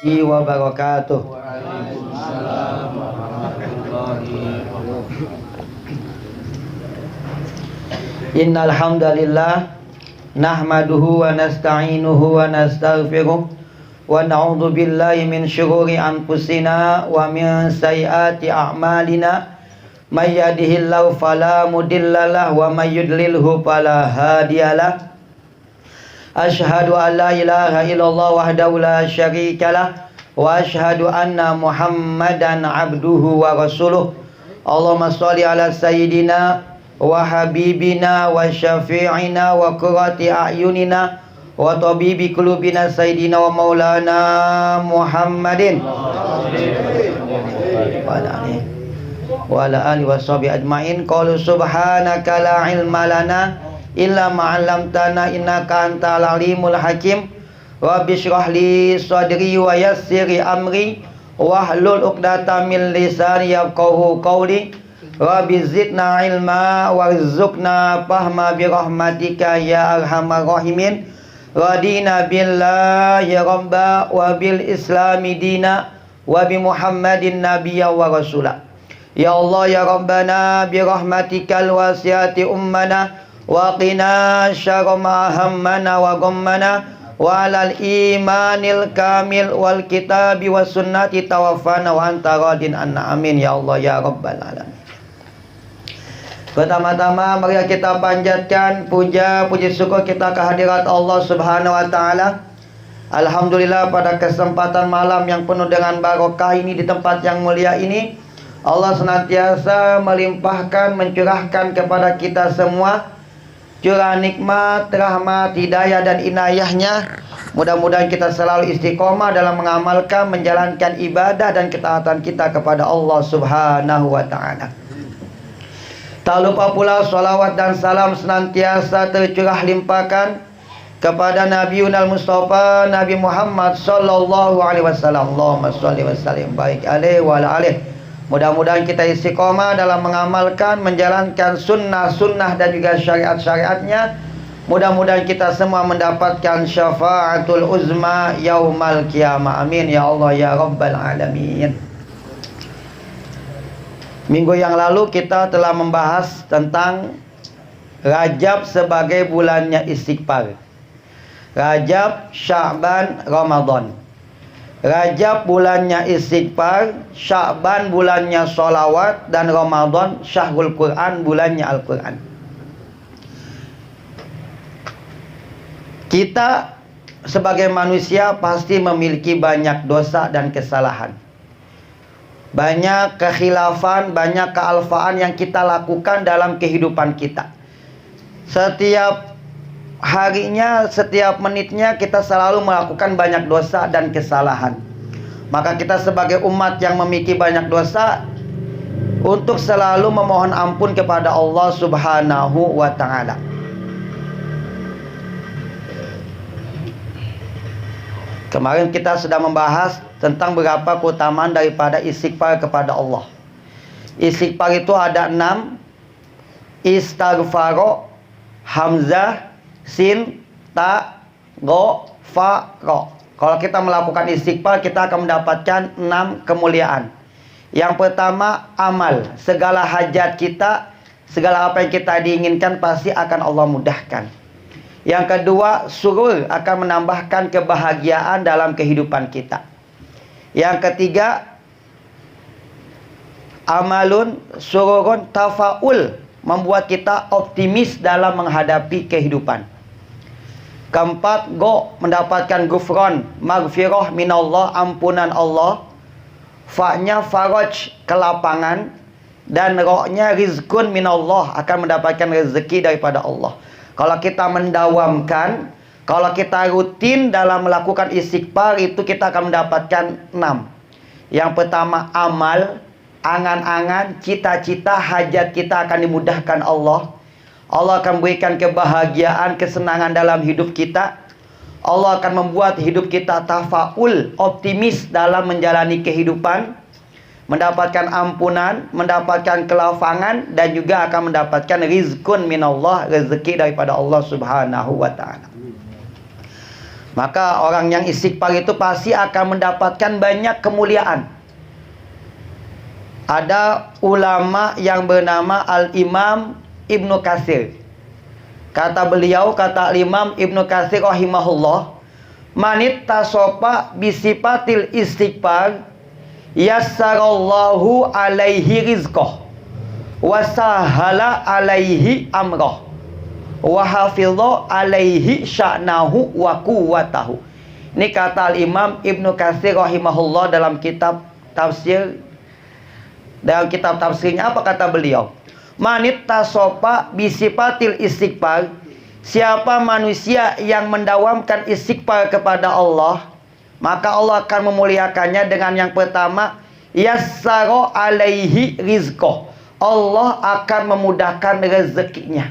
wabarakatuh. Waalaikumsalam warahmatullahi wabarakatuh. Innal hamdalillah nahmaduhu wa nasta'inuhu wa nastaghfiruh wa na'udzu billahi min syururi anfusina wa min sayyiati a'malina. May yahdihillahu fala mudhillalah wa may yudlilhu fala hadiyalah. Asyhadu an la ilaha illallah wahdahu la syarikalah wa asyhadu anna Muhammadan abduhu wa rasuluh. Allahumma shalli ala sayyidina wa habibina wa syafi'ina wa qurrati a'yunina wa tabibi qulubina sayyidina wa maulana Muhammadin wa ala alihi wa sahbihi ajmain. Qalu subhanaka la ilma lana illa ma 'allamtana innaka antal alimul hakim. Rabbi shrah li sadri wa yassir amri wahlul 'uqdatam min lisani yafqahu qawli. Rabbi zidna ilma warzuqna fahma bi rahmatika ya arhamar rahimin. Radina billahi rabba wa bil islami dina wa bi Muhammadin nabiyya wa rasula. Ya Allah ya Rabbana bi rahmatikal wasiati ummana wa qina syarra ma hammana wa ghammana wa alal imanil kamil wal kitabi was sunnati tawaffana wa anta radin anna amin ya Allah ya rabbal alamin. Pertama-tama mari kita panjatkan puja puji syukur kita kehadirat Allah Subhanahu wa taala. Alhamdulillah pada kesempatan malam yang penuh dengan barokah ini di tempat yang mulia ini Allah senantiasa melimpahkan mencurahkan kepada kita semua curah nikmat, rahmat, hidayah dan inayahnya. Mudah-mudahan kita selalu istiqomah dalam mengamalkan, menjalankan ibadah dan ketaatan kita kepada Allah Subhanahu wa ta'ala. Tak lupa pula salawat dan salam senantiasa tercurah limpahkan kepada Nabiunal Mustafa Nabi Muhammad sallallahu alaihi wasallam. Allahumma shalli wa sallim baik alaihi wa ala alihi. Mudah-mudahan kita istiqomah dalam mengamalkan, menjalankan sunnah-sunnah dan juga syariat-syariatnya. Mudah-mudahan kita semua mendapatkan syafaatul uzma yaumal qiyamah. Amin ya Allah ya rabbal alamin. Minggu yang lalu kita telah membahas tentang Rajab sebagai bulannya istighfar. Rajab, Sya'ban, Ramadan. Rajab bulannya istighfar, Sya'ban bulannya sholawat, dan Ramadan syahrul Quran bulannya Al-Quran. Kita sebagai manusia pasti memiliki banyak dosa dan kesalahan. Banyak kekhilafan, banyak kealfaan yang kita lakukan dalam kehidupan kita. Setiap harinya, setiap menitnya kita selalu melakukan banyak dosa dan kesalahan. Maka kita sebagai umat yang memiliki banyak dosa untuk selalu memohon ampun kepada Allah Subhanahu wa ta'ala. Kemarin kita sudah membahas tentang berapa keutamaan daripada istighfar kepada Allah. Istighfar itu ada 6. Istighfaro, hamzah, sin, ta, go, fa, ro. Kalau kita melakukan istighfar, kita akan mendapatkan 6 kemuliaan. Yang pertama, amal. Segala hajat kita, segala apa yang kita diinginkan pasti akan Allah mudahkan. Yang kedua, surur, akan menambahkan kebahagiaan dalam kehidupan kita. Yang ketiga, amalun, sururun, tafaul, membuat kita optimis dalam menghadapi kehidupan. Keempat, go, mendapatkan gufron, maghfirah minallah, ampunan Allah. Fa-nya faraj, kelapangan. Dan ro-nya rizkun minallah, akan mendapatkan rezeki daripada Allah. Kalau kita mendawamkan, kalau kita rutin dalam melakukan istighfar, itu kita akan mendapatkan 6. Yang pertama, amal, angan-angan, cita-cita, hajat kita akan dimudahkan Allah. Allah akan berikan kebahagiaan, kesenangan dalam hidup kita. Allah akan membuat hidup kita tafaul, optimis dalam menjalani kehidupan, mendapatkan ampunan, mendapatkan kelapangan, dan juga akan mendapatkan rizkun minallah, rezeki daripada Allah Subhanahu wa ta'ala. Maka orang yang istighfar itu pasti akan mendapatkan banyak kemuliaan. Ada ulama yang bernama Al-Imam Ibnu Katsir. Kata beliau, kata Imam Ibnu Katsir rahimahullah, manit tasopa bisipatil istighfar yassarallahu alaihi rizqah wasahala alaihi amrah wa hafidha alaihi sya'nahu wa quwwatahu. Ini kata Imam Ibnu Katsir rahimahullah dalam kitab tafsir. Dalam kitab tafsirnya apa kata beliau? Manit tasopa bisipatil istighfar, siapa manusia yang mendawamkan istighfar kepada Allah, maka Allah akan memuliakannya dengan yang pertama, yassara alaihi rizqah. Allah akan memudahkan rezekinya.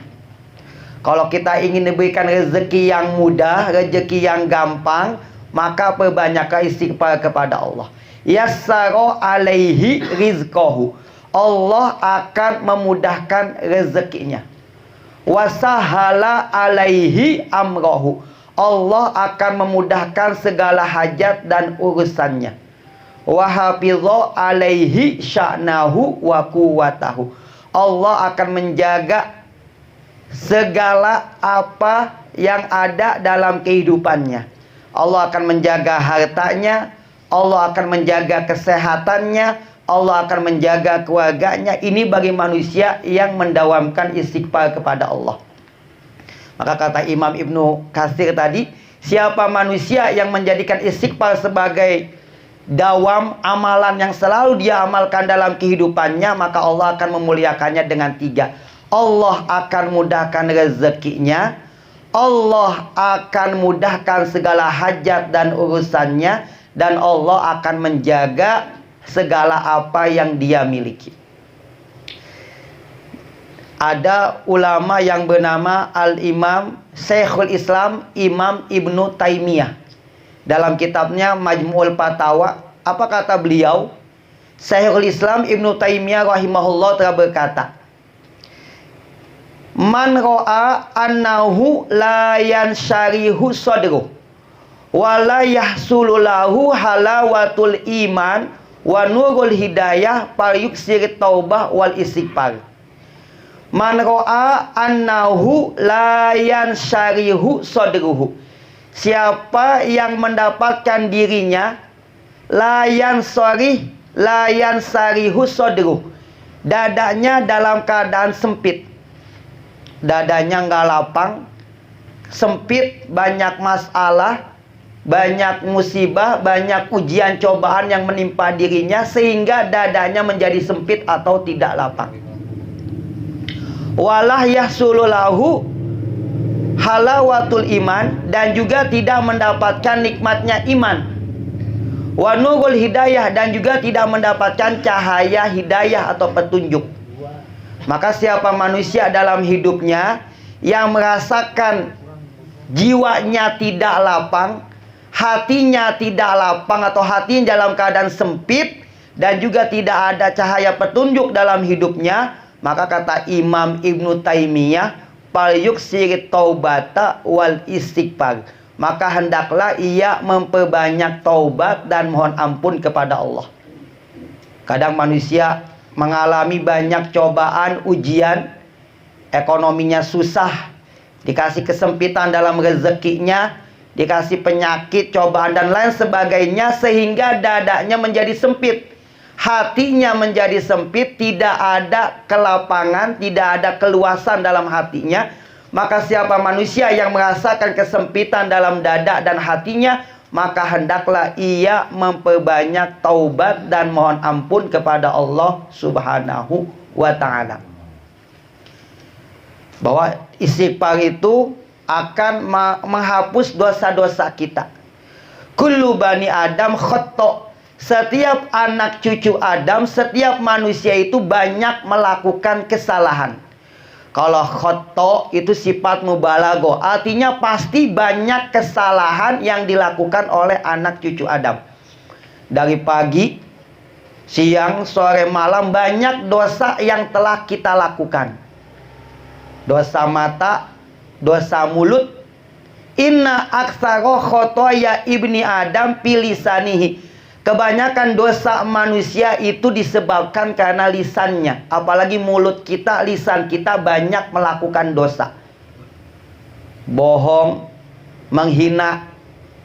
Kalau kita ingin diberikan rezeki yang mudah, rezeki yang gampang, maka perbanyaklah istighfar kepada Allah. Yassara alaihi rizqahu. Allah akan memudahkan rezekinya. Wasahala alaihi amrahu. Allah akan memudahkan segala hajat dan urusannya. Wahafidha alaihi sya'nahu wa quwwatahu. Allah akan menjaga segala apa yang ada dalam kehidupannya. Allah akan menjaga hartanya, Allah akan menjaga kesehatannya, Allah akan menjaga keluarganya. Ini bagi manusia yang mendawamkan istighfar kepada Allah. Maka kata Imam Ibnu Katsir tadi, siapa manusia yang menjadikan istighfar sebagai dawam amalan yang selalu dia amalkan dalam kehidupannya, maka Allah akan memuliakannya dengan 3. Allah akan mudahkan rezekinya, Allah akan mudahkan segala hajat dan urusannya, dan Allah akan menjaga segala apa yang dia miliki. Ada ulama yang bernama Al-Imam Syekhul Islam Imam Ibnu Taimiyah. Dalam kitabnya Majmu'ul Fatawa, apa kata beliau? Syekhul Islam Ibnu Taimiyah rahimahullah telah berkata, man ro'a annahu la yansyarihu sadruh wala yahsulu lahu halawatul iman wa nurul hidayah falyuksir taubah wal istighfar. Man ro'a annahu la yansyarihu sadruhu. Siapa yang mendapatkan dirinya la yansarihu sadruh, dadanya dalam keadaan sempit, dadanya nggak lapang, sempit, banyak masalah, banyak musibah, banyak ujian cobaan yang menimpa dirinya, sehingga dadanya menjadi sempit atau tidak lapang. Walah yahsululahu halawatul iman, dan juga tidak mendapatkan nikmatnya iman. Wa nurul hidayah, dan juga tidak mendapatkan cahaya hidayah atau petunjuk. Maka siapa manusia dalam hidupnya yang merasakan jiwanya tidak lapang, hatinya tidak lapang, atau hatinya dalam keadaan sempit, dan juga tidak ada cahaya petunjuk dalam hidupnya, maka kata Imam Ibnu Taimiyah, falyuksir taubata wal istighfar. Maka hendaklah ia memperbanyak taubat dan mohon ampun kepada Allah. Kadang manusia mengalami banyak cobaan, ujian, ekonominya susah, dikasih kesempitan dalam rezekinya, dikasih penyakit, cobaan dan lain sebagainya, sehingga dadanya menjadi sempit, hatinya menjadi sempit, tidak ada kelapangan, tidak ada keluasan dalam hatinya. Maka siapa manusia yang merasakan kesempitan dalam dada dan hatinya, maka hendaklah ia memperbanyak taubat dan mohon ampun kepada Allah Subhanahu wa ta'ala. Bahwa istighfar itu akan menghapus dosa-dosa kita. Kullu bani Adam khata'. Setiap anak cucu Adam, setiap manusia itu banyak melakukan kesalahan. Kalau khata' itu sifat mubalaghah, artinya pasti banyak kesalahan yang dilakukan oleh anak cucu Adam. Dari pagi, siang, sore, malam, banyak dosa yang telah kita lakukan. Dosa mata, dosa mulut, Inna aktsara khotoya ibni Adam pilisanihi. Kebanyakan dosa manusia itu disebabkan karena lisannya. Apalagi mulut kita, lisan kita banyak melakukan dosa. Bohong, menghina,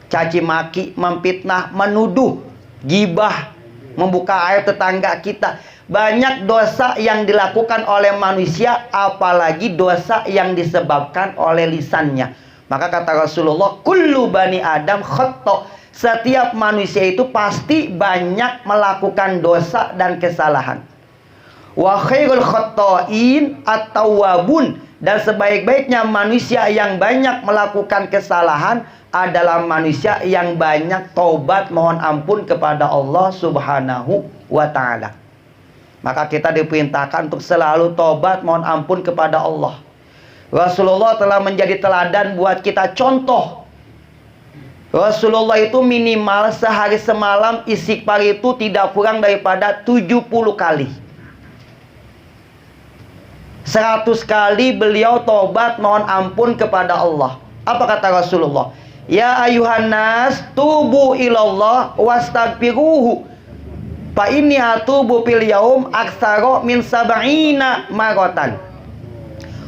caci maki, memfitnah, menuduh, gibah, membuka aib tetangga kita. Banyak dosa yang dilakukan oleh manusia, apalagi dosa yang disebabkan oleh lisannya. Maka kata Rasulullah, kullu bani Adam khata'. Setiap manusia itu pasti banyak melakukan dosa dan kesalahan. Wa khairul khata'in at-tawwabun. Dan sebaik-baiknya manusia yang banyak melakukan kesalahan adalah manusia yang banyak taubat mohon ampun kepada Allah Subhanahu wa ta'ala. Maka kita diperintahkan untuk selalu taubat mohon ampun kepada Allah. Rasulullah telah menjadi teladan buat kita, contoh. Rasulullah itu minimal sehari semalam istighfar itu tidak kurang daripada 70 kali. 100 kali beliau tobat mohon ampun kepada Allah. Apa kata Rasulullah? Ya ayuhan nas tubu ilallah wastaghfiruhu fa inni atubu fil yaum aktsara min sab'ina maratan.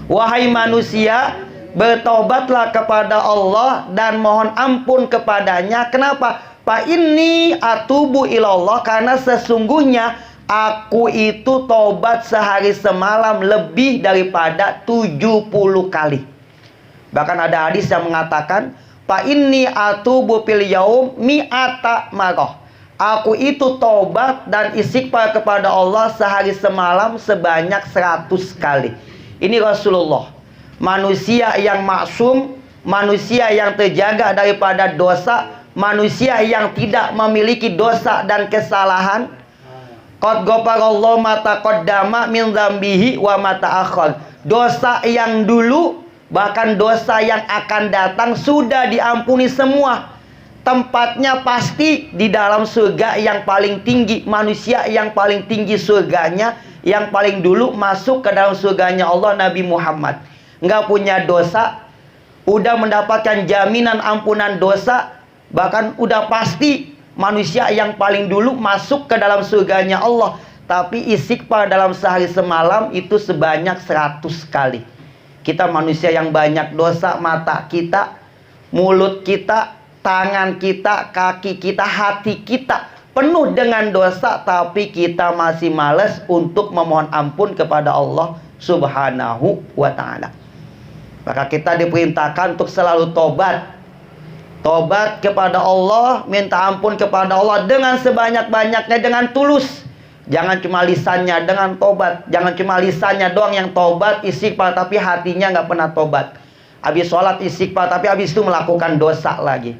Wahai manusia, bertobatlah kepada Allah dan mohon ampun kepadanya. Kenapa? Fa inni atubu ilallah, karena sesungguhnya aku itu tobat sehari semalam lebih daripada 70 kali. Bahkan ada hadis yang mengatakan, fa inni atubu fil yaum mi'ata marah. Aku itu tobat dan istighfar kepada Allah sehari semalam sebanyak 100 kali. Ini Rasulullah, manusia yang maksum, manusia yang terjaga daripada dosa, manusia yang tidak memiliki dosa dan kesalahan. Qad ghafarallahu ma taqaddama min dzambihi wa ma ta'akhkhar. Dosa yang dulu bahkan dosa yang akan datang sudah diampuni semua. Tempatnya pasti di dalam surga yang paling tinggi. Manusia yang paling tinggi surganya, yang paling dulu masuk ke dalam surganya Allah, Nabi Muhammad. Nggak punya dosa, udah mendapatkan jaminan ampunan dosa, bahkan udah pasti manusia yang paling dulu masuk ke dalam surganya Allah. Tapi istighfar dalam sehari semalam itu sebanyak 100 kali. Kita manusia yang banyak dosa, mata kita, mulut kita, tangan kita, kaki kita, hati kita penuh dengan dosa, tapi kita masih malas untuk memohon ampun kepada Allah Subhanahu wa ta'ala. Maka kita diperintahkan untuk selalu tobat. Tobat kepada Allah, minta ampun kepada Allah dengan sebanyak-banyaknya, dengan tulus. Jangan cuma lisannya dengan tobat. Jangan cuma lisannya doang yang tobat, istighfar, tapi hatinya nggak pernah tobat. Habis sholat istighfar, tapi habis itu melakukan dosa lagi.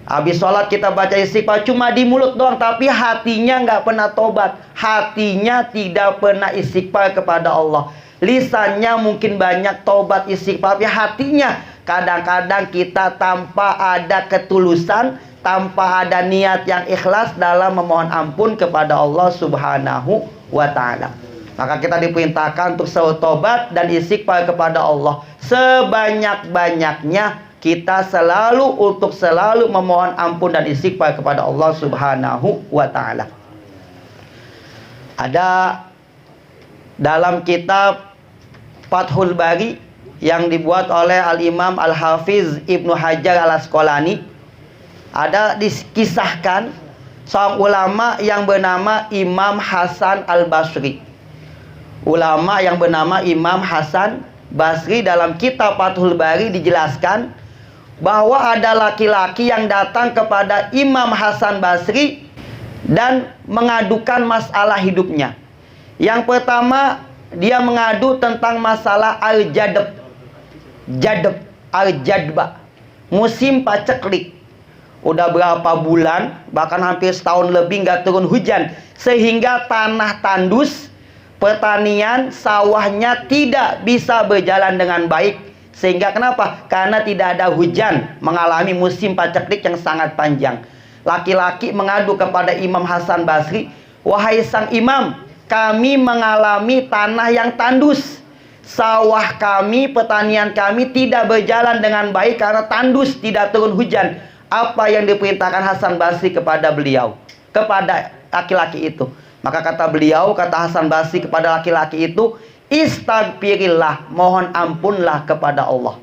Habis sholat kita baca istighfar cuma di mulut doang, tapi hatinya nggak pernah tobat. Hatinya tidak pernah istighfar kepada Allah. Lisannya mungkin banyak tobat istighfar, tapi hatinya kadang-kadang kita tanpa ada ketulusan, tanpa ada niat yang ikhlas dalam memohon ampun kepada Allah Subhanahu wa ta'ala. Maka kita diperintahkan untuk selalu tobat dan istighfar kepada Allah sebanyak-banyaknya. Kita untuk selalu memohon ampun dan istighfar kepada Allah Subhanahu wa ta'ala. Ada dalam kitab Fathul Bari yang dibuat oleh Al-Imam Al-Hafiz Ibnu Hajar Al-Asqalani, ada dikisahkan seorang ulama yang bernama Imam Hasan Al-Basri. Ulama yang bernama Imam Hasan Basri, dalam kitab Fathul Bari dijelaskan bahwa ada laki-laki yang datang kepada Imam Hasan Basri dan mengadukan masalah hidupnya. Yang pertama, dia mengadu tentang masalah al-jadab. Al-jadba, musim paceklik. Udah berapa bulan, bahkan hampir setahun lebih nggak turun hujan, sehingga tanah tandus, pertanian, sawahnya tidak bisa berjalan dengan baik. Sehingga kenapa? Karena tidak ada hujan, mengalami musim paceklik yang sangat panjang. Laki-laki mengadu kepada Imam Hasan Basri, wahai sang imam, kami mengalami tanah yang tandus, sawah kami, pertanian kami tidak berjalan dengan baik karena tandus, tidak turun hujan. Apa yang diperintahkan Hasan Basri kepada beliau, kepada laki-laki itu? Maka kata beliau, kata Hasan Basri kepada laki-laki itu, istaghfirillah, mohon ampunlah kepada Allah.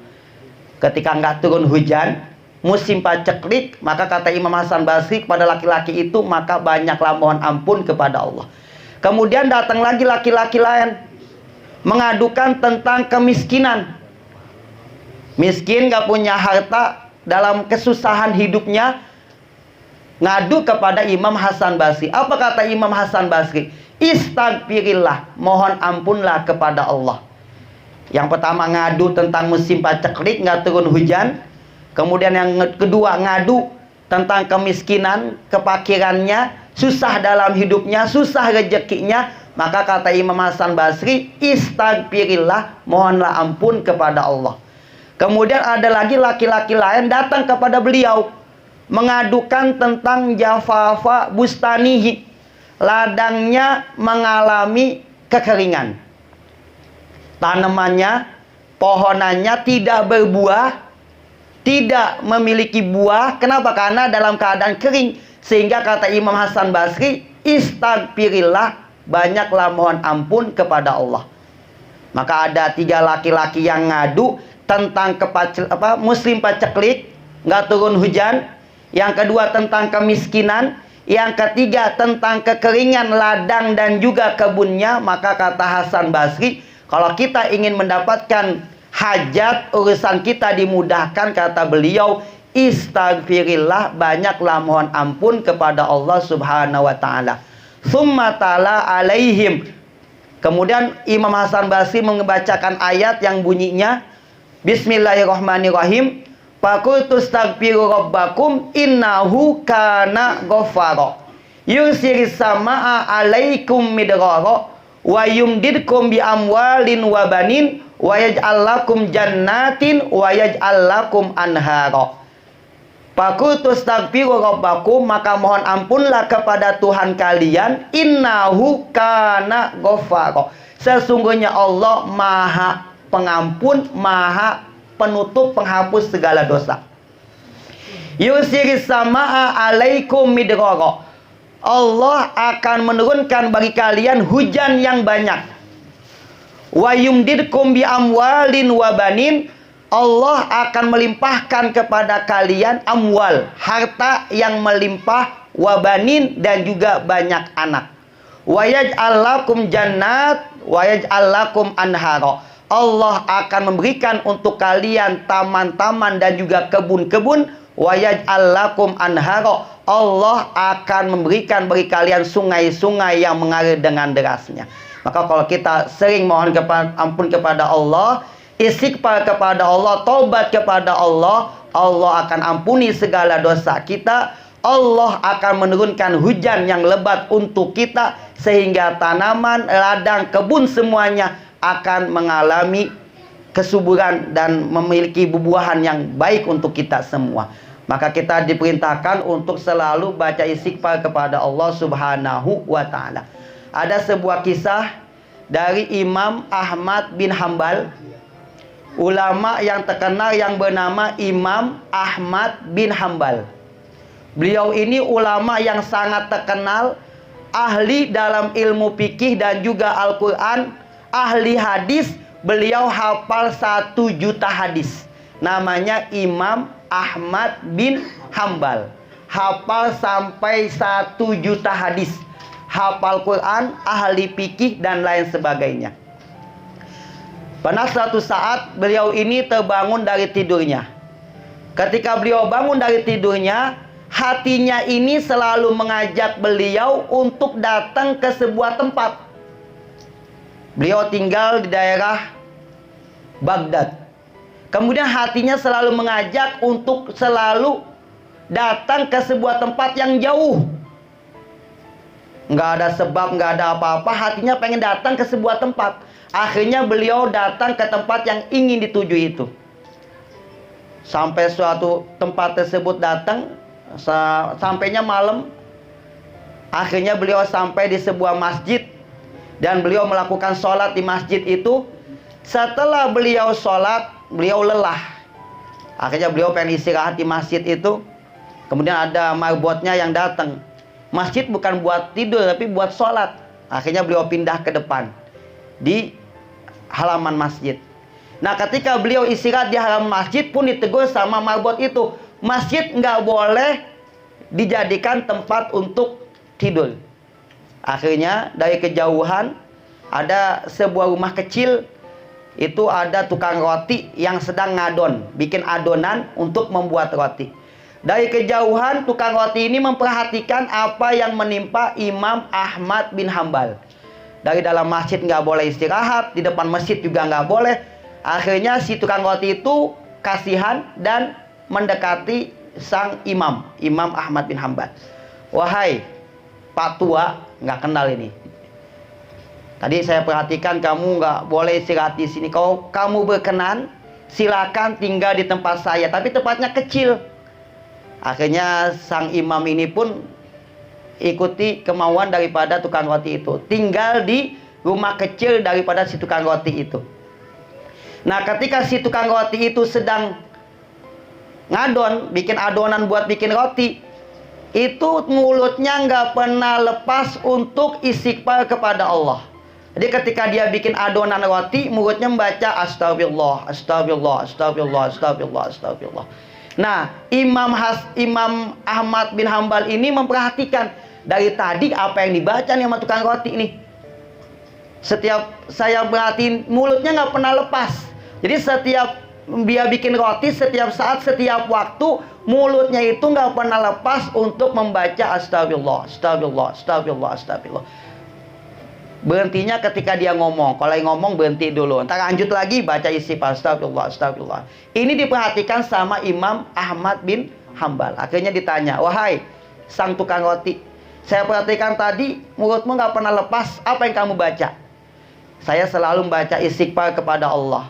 Ketika nggak turun hujan, musim paceklik, maka kata Imam Hasan Basri kepada laki-laki itu, maka banyaklah mohon ampun kepada Allah. Kemudian datang lagi laki-laki lain, mengadukan tentang kemiskinan. Miskin, nggak punya harta, dalam kesusahan hidupnya, ngadu kepada Imam Hasan Basri. Apa kata Imam Hasan Basri? Istaghfirillah, mohon ampunlah kepada Allah. Yang pertama ngadu tentang musim paceklik, nggak turun hujan. Kemudian yang kedua ngadu tentang kemiskinan, kefakirannya, susah dalam hidupnya, susah rezekinya. Maka kata Imam Hasan Basri, istaghfirillah, mohonlah ampun kepada Allah. Kemudian ada lagi laki-laki lain datang kepada beliau, mengadukan tentang jafafa bustanihi, ladangnya mengalami kekeringan. Tanamannya, pohonannya tidak berbuah, tidak memiliki buah. Kenapa? Karena dalam keadaan kering. Sehingga kata Imam Hasan Basri, istaghfirillah, banyaklah mohon ampun kepada Allah. Maka ada 3 laki-laki yang ngadu tentang musim paceklik, nggak turun hujan. Yang kedua tentang kemiskinan. Yang ketiga tentang kekeringan ladang dan juga kebunnya. Maka kata Hasan Basri, kalau kita ingin mendapatkan hajat, urusan kita dimudahkan, kata beliau, istaghfirillah, banyaklah mohon ampun kepada Allah Subhanahu wa ta'ala. Summa ta'ala alaihim. Kemudian Imam Hasan Basri membacakan ayat yang bunyinya, Bismillahirrahmanirrahim. Faqultu astaghfiru rabbakum innahu kana ghaffara. Yursilis samaa alaikum midrara wa yumdidkum bi amwalin wa banin wa yaj'al lakum jannatin wa yaj'al lakum anhara. Faqultu astaghfiru rabbakum, maka mohon ampunlah kepada Tuhan kalian, innahu kana ghaffara. Sesungguhnya Allah Maha Pengampun, Maha Penutup, penghapus segala dosa. Yusiris samaa alaikum midrara. Allah akan menurunkan bagi kalian hujan yang banyak. Wa yumdidkum bi amwalin wa banin. Allah akan melimpahkan kepada kalian amwal, harta yang melimpah, wa banin, dan juga banyak anak. Wa yaj'al lakum jannat wa yaj'al lakum anhara. Allah akan memberikan untuk kalian taman-taman dan juga kebun-kebun. Wa yaj'al lakum anhara. Allah akan memberikan bagi kalian sungai-sungai yang mengalir dengan derasnya. Maka kalau kita sering mohon ampun kepada Allah, istighfar kepada Allah, taubat kepada Allah, Allah akan ampuni segala dosa kita. Allah akan menurunkan hujan yang lebat untuk kita, sehingga tanaman, ladang, kebun semuanya akan mengalami kesuburan dan memiliki buah-buahan yang baik untuk kita semua. Maka kita diperintahkan untuk selalu baca istighfar kepada Allah Subhanahu wa ta'ala. Ada sebuah kisah dari Imam Ahmad bin Hambal, ulama yang terkenal yang bernama Imam Ahmad bin Hambal. Beliau ini ulama yang sangat terkenal, ahli dalam ilmu fikih dan juga Al-Quran, ahli hadis. Beliau hafal 1 juta hadis. Namanya Imam Ahmad bin Hambal. Hafal sampai 1 juta hadis. Hafal Quran, ahli fikih dan lain sebagainya. Pernah suatu saat beliau ini terbangun dari tidurnya. Ketika beliau bangun dari tidurnya, hatinya ini selalu mengajak beliau untuk datang ke sebuah tempat. Beliau tinggal di daerah Baghdad. Kemudian hatinya selalu mengajak untuk selalu datang ke sebuah tempat yang jauh. Nggak ada sebab, nggak ada apa-apa, hatinya pengen datang ke sebuah tempat. Akhirnya beliau datang ke tempat yang ingin dituju itu. Sampai suatu tempat tersebut datang, sampainya malam. Akhirnya beliau sampai di sebuah masjid, dan beliau melakukan sholat di masjid itu. Setelah beliau sholat, beliau lelah. Akhirnya beliau pengen istirahat di masjid itu. Kemudian ada marbotnya yang datang. Masjid bukan buat tidur, tapi buat sholat. Akhirnya beliau pindah ke depan di halaman masjid. Nah, ketika beliau istirahat di halaman masjid pun ditegur sama marbot itu. Masjid nggak boleh dijadikan tempat untuk tidur. Akhirnya dari kejauhan ada sebuah rumah kecil. Itu ada tukang roti yang sedang ngadon, bikin adonan untuk membuat roti. Dari kejauhan tukang roti ini memperhatikan apa yang menimpa Imam Ahmad bin Hambal. Dari dalam masjid nggak boleh istirahat, di depan masjid juga nggak boleh. Akhirnya si tukang roti itu kasihan dan mendekati sang imam, Imam Ahmad bin Hambal. Wahai Pak Tua, nggak kenal ini. Tadi saya perhatikan kamu nggak boleh istirahat di sini. Kalau kamu berkenan, silakan tinggal di tempat saya. Tapi tempatnya kecil. Akhirnya sang imam ini pun ikuti kemauan daripada tukang roti itu. Tinggal di rumah kecil daripada si tukang roti itu. Nah, ketika si tukang roti itu sedang ngadon, bikin adonan buat bikin roti, itu mulutnya nggak pernah lepas untuk istighfar kepada Allah. Jadi ketika dia bikin adonan roti, mulutnya membaca astagfirullah, astagfirullah, astagfirullah, astagfirullah, astagfirullah. Nah, Imam Ahmad bin Hambal ini memperhatikan dari tadi apa yang dibaca nih sama tukang roti ini. Setiap saya perhatiin mulutnya nggak pernah lepas. Jadi setiap dia bikin roti, setiap saat, setiap waktu mulutnya itu nggak pernah lepas untuk membaca astagfirullah, astagfirullah, astagfirullah, astagfirullah. Berhentinya ketika dia ngomong. Kalau yang ngomong berhenti dulu. Ntar lanjut lagi baca istighfar, astagfirullah, astagfirullah. Ini diperhatikan sama Imam Ahmad bin Hambal. Akhirnya ditanya, wahai sang tukang roti, saya perhatikan tadi mulutmu nggak pernah lepas. Apa yang kamu baca? Saya selalu membaca istighfar kepada Allah.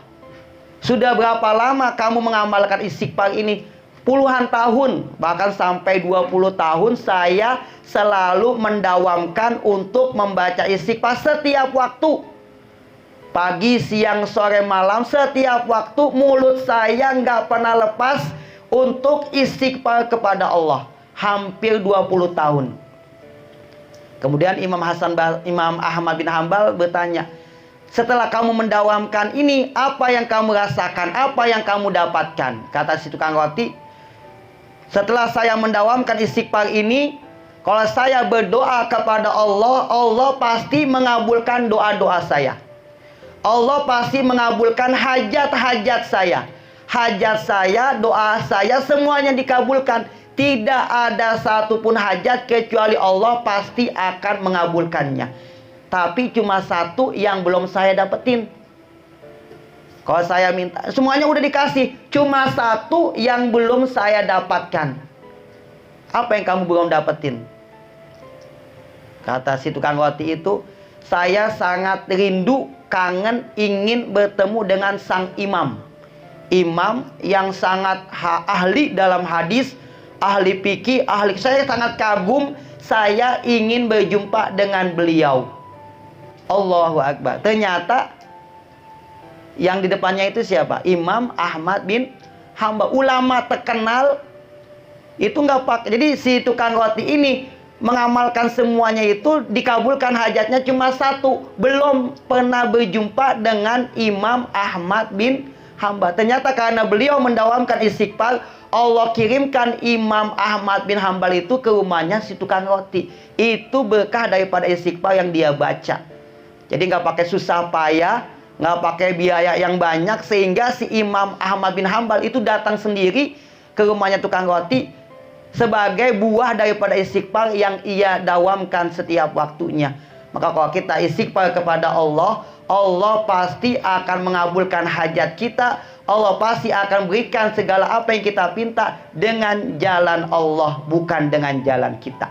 Sudah berapa lama kamu mengamalkan istighfar ini? Puluhan tahun, bahkan sampai 20 tahun saya selalu mendawamkan untuk membaca istighfar setiap waktu. Pagi, siang, sore, malam, setiap waktu mulut saya nggak pernah lepas untuk istighfar kepada Allah. Hampir 20 tahun. Kemudian Imam Ahmad bin Hambal bertanya, setelah kamu mendawamkan ini, apa yang kamu rasakan? Apa yang kamu dapatkan? Kata si tukang roti, setelah saya mendawamkan istighfar ini, kalau saya berdoa kepada Allah, Allah pasti mengabulkan doa-doa saya. Allah pasti mengabulkan hajat-hajat saya. Hajat saya, doa saya, semuanya dikabulkan. Tidak ada satupun hajat kecuali Allah pasti akan mengabulkannya. Tapi cuma satu yang belum saya dapetin. Kalau saya minta, semuanya udah dikasih. Cuma satu yang belum saya dapatkan. Apa yang kamu belum dapetin? Kata si tukang roti itu, saya sangat rindu, kangen, ingin bertemu dengan sang imam. Imam yang sangat ahli dalam hadis, ahli fikih, saya sangat kagum, saya ingin berjumpa dengan beliau. Allahu Akbar. Ternyata yang di depannya itu siapa? Imam Ahmad bin Hambal, ulama terkenal. Itu nggak pakai. Jadi si tukang roti ini mengamalkan semuanya itu, dikabulkan hajatnya cuma satu. Belum pernah berjumpa dengan Imam Ahmad bin Hambal. Ternyata karena beliau mendawamkan istighfar, Allah kirimkan Imam Ahmad bin Hambal itu ke rumahnya si tukang roti. Itu berkah daripada istighfar yang dia baca. Jadi nggak pakai susah payah, nggak pakai biaya yang banyak, sehingga si Imam Ahmad bin Hambal itu datang sendiri ke rumahnya tukang roti sebagai buah daripada istighfar yang ia dawamkan setiap waktunya. Maka kalau kita istighfar kepada Allah, Allah pasti akan mengabulkan hajat kita. Allah pasti akan berikan segala apa yang kita pinta dengan jalan Allah, bukan dengan jalan kita.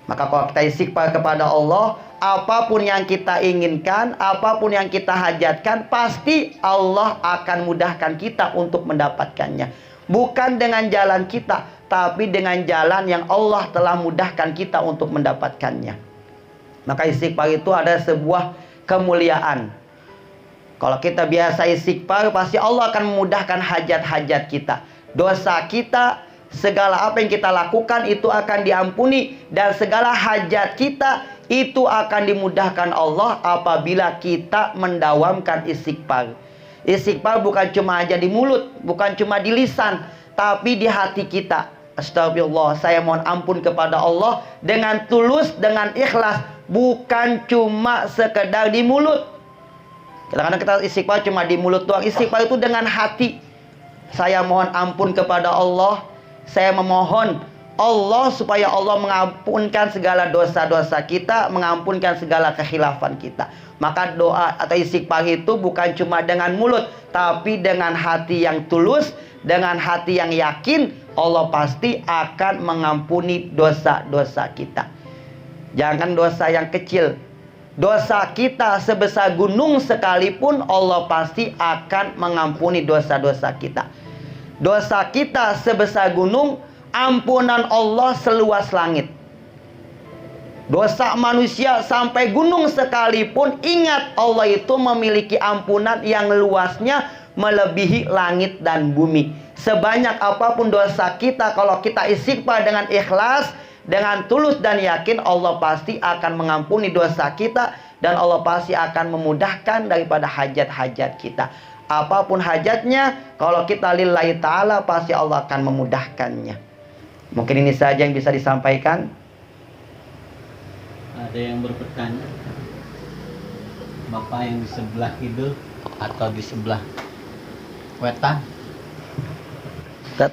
Maka kalau kita istighfar kepada Allah, apapun yang kita inginkan, apapun yang kita hajatkan, pasti Allah akan mudahkan kita untuk mendapatkannya. Bukan dengan jalan kita, tapi dengan jalan yang Allah telah mudahkan kita untuk mendapatkannya. Maka istighfar itu ada sebuah kemuliaan. Kalau kita biasa istighfar, pasti Allah akan memudahkan hajat-hajat kita. Dosa kita, segala apa yang kita lakukan itu akan diampuni. Dan segala hajat kita itu akan dimudahkan Allah apabila kita mendawamkan istighfar. Istighfar bukan cuma aja di mulut, bukan cuma di lisan, tapi di hati kita. Astagfirullah, saya mohon ampun kepada Allah dengan tulus, dengan ikhlas, bukan cuma sekedar di mulut. Kadang-kadang kita istighfar cuma di mulut doang. Istighfar itu dengan hati. Saya mohon ampun kepada Allah. Saya memohon Allah supaya Allah mengampunkan segala dosa-dosa kita, mengampunkan segala kekhilafan kita. Maka doa atau istighfar itu bukan cuma dengan mulut, tapi dengan hati yang tulus, dengan hati yang yakin, Allah pasti akan mengampuni dosa-dosa kita. Jangan dosa yang kecil. Dosa kita sebesar gunung sekalipun, Allah pasti akan mengampuni dosa-dosa kita. Dosa kita sebesar gunung, ampunan Allah seluas langit. Dosa manusia sampai gunung sekalipun, ingat Allah itu memiliki ampunan yang luasnya melebihi langit dan bumi. Sebanyak apapun dosa kita, kalau kita istighfar dengan ikhlas, dengan tulus dan yakin, Allah pasti akan mengampuni dosa kita. Dan Allah pasti akan memudahkan daripada hajat-hajat kita. Apapun hajatnya, kalau kita lillahi ta'ala, pasti Allah akan memudahkannya. Mungkin ini saja yang bisa disampaikan. Ada yang bertanya, Bapak yang di sebelah kidul atau di sebelah wetan? Ustaz,